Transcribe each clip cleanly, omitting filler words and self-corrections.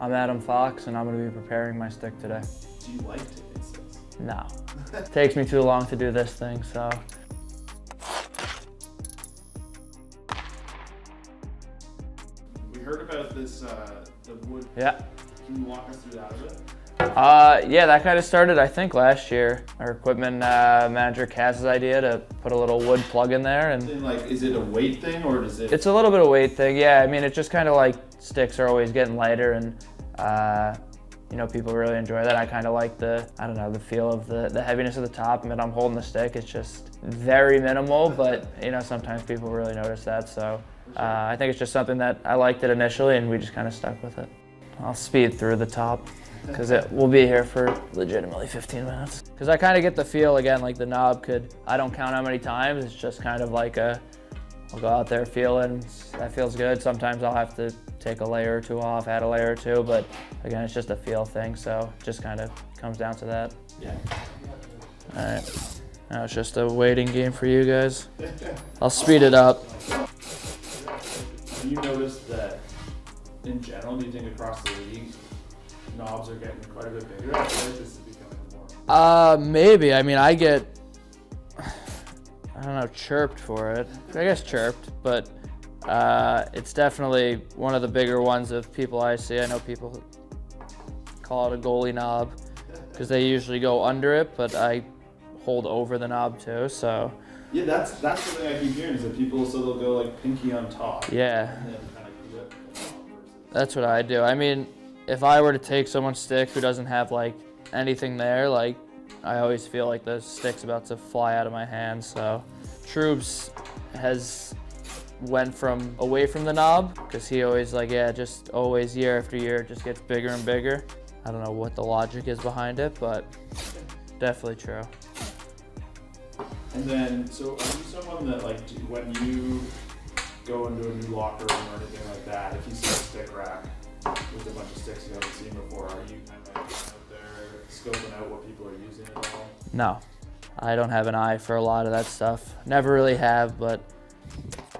I'm Adam Fox, and I'm going to be preparing my stick today. Do you like taping sticks? No. It takes me too long to do this thing, so. We heard about this, the wood. Yeah. Can you walk us through that a bit? Yeah, that kind of started, I think, last year. Our equipment manager Kaz's idea to put a little wood plug in there. And Like, is it a weight thing, or does it? it's a little bit of weight thing, yeah. I mean, it's just kind of like sticks are always getting lighter, and you know, people really enjoy that. I kind of like the, I don't know, the feel of the heaviness of the top. I mean, I'm holding the stick, it's just very minimal, but you know, sometimes people really notice that. So I think it's just something that I liked it initially, and we just kind of stuck with it. I'll speed through the top, because it will be here for legitimately 15 minutes. Because I kind of get the feel, again, like the knob could, I don't count how many times, it's just kind of like I'll go out there feeling, that feels good. Sometimes I'll have to take a layer or two off, add a layer or two, but again, it's just a feel thing, so it just kind of comes down to that. Yeah. All right, now it's just a waiting game for you guys. I'll speed it up. Have you noticed that, in general, do you think across the league, knobs are getting quite a bit bigger? I feel like this is becoming more. Maybe, I mean, I get, I don't know, chirped for it. I guess chirped, but it's definitely one of the bigger ones of people I see. I know people call it a goalie knob because they usually go under it, but I hold over the knob too, so. Yeah, that's the thing I keep hearing, is that people, so they'll go like pinky on top. Yeah. And then kind of grip the knob versus. That's what I do. I mean, if I were to take someone's stick who doesn't have like anything there, like I always feel like the stick's about to fly out of my hand. So Troops has went from away from the knob because he always like, yeah, just always year after year it just gets bigger and bigger. I don't know what the logic is behind it, but definitely true. And then, so are you someone that, like, when you go into a new locker room or anything like that, if you see a stick rack with a bunch of sticks you haven't seen before, are you kind of like out there scoping out what people are using at all? No, I don't have an eye for a lot of that stuff. Never really have, but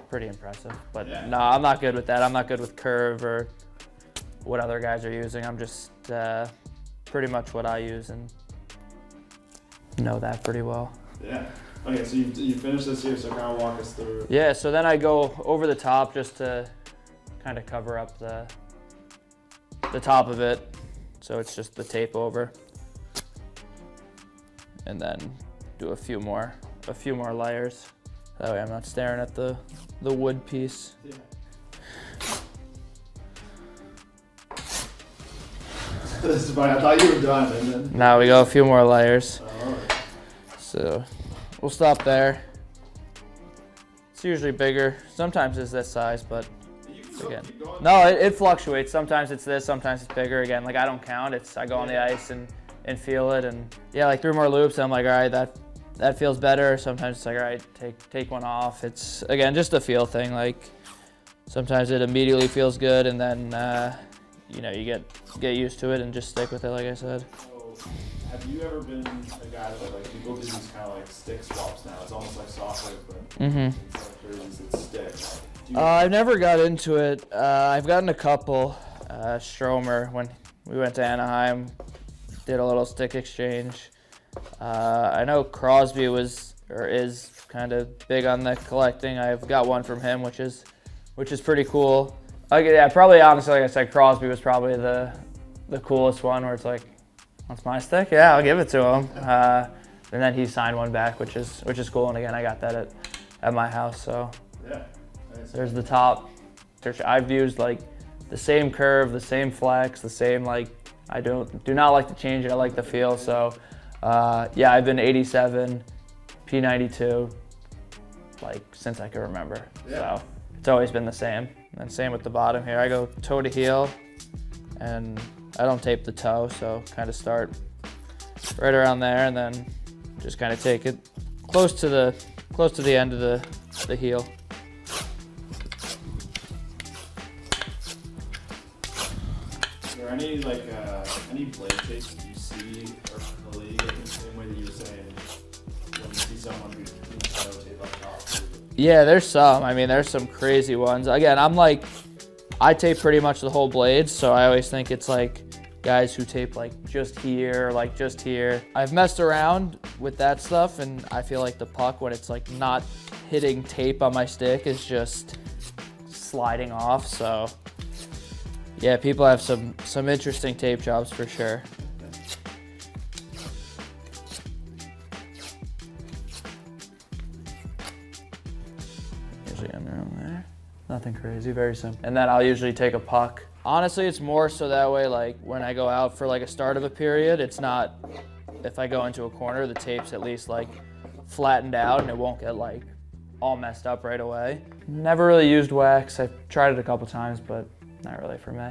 pretty impressive. But Yeah. no, I'm not good with that. I'm not good with curve or what other guys are using. I'm just pretty much what I use and know that pretty well. Yeah. Okay, so you finished this here, so kind of walk us through. Yeah, so then I go over the top just to kind of cover up the top of it. So it's just the tape over. And then do a few more layers. That way I'm not staring at the wood piece. Yeah. This is fine. I thought you were done, and then. Now we go a few more layers. All right. So we'll stop there. It's usually bigger. Sometimes it's this size, but You can again, keep going. no, it fluctuates. Sometimes it's this, sometimes it's bigger. Again, like I don't count. I go on the ice and feel it, and yeah, like 3 more loops. I'm like, all right, that feels better. Sometimes it's like, all right, take one off. It's again just a feel thing. Like sometimes it immediately feels good, and then you know, you get used to it and just stick with it, like I said. So, have you ever been a guy that, like, people do these kind of like stick swaps now? It's almost like software, but instead of jerseys, it's sticks. Do you- I've never got into it. I've gotten a couple. Stromer, when we went to Anaheim, did a little stick exchange. I know Crosby is kind of big on the collecting. I've got one from him, which is pretty cool. Yeah, probably honestly, like I said, Crosby was probably the coolest one, where it's like, that's my stick? Yeah, I'll give it to him. And then he signed one back, which is cool. And again, I got that at my house. So Yeah. Nice. there's the top. I've used like the same curve, the same flex, the same like. I do not like to change it. I like the feel. So yeah, I've been 87, P92, like since I can remember. Yeah. So it's always been the same. And same with the bottom here. I go toe to heel, and I don't tape the toe, so kind of start right around there, and then just kind of take it close to the end of the heel. Is there any like any blade tapes that you see or in the league, like in the same way that you were saying when you see someone who's tape up top? Yeah, there's some. I mean, there's some crazy ones. Again, I'm like, I tape pretty much the whole blade, so I always think it's like guys who tape like just here, like just here. I've messed around with that stuff, and I feel like the puck, when it's like not hitting tape on my stick, is just sliding off. So yeah, people have some interesting tape jobs for sure. Usually under on there. Nothing crazy, very simple. And then I'll usually take a puck. Honestly, it's more so that way, like when I go out for like a start of a period, it's not, if I go into a corner, the tape's at least like flattened out and it won't get like all messed up right away. Never really used wax. I've tried it a couple times, but not really for me.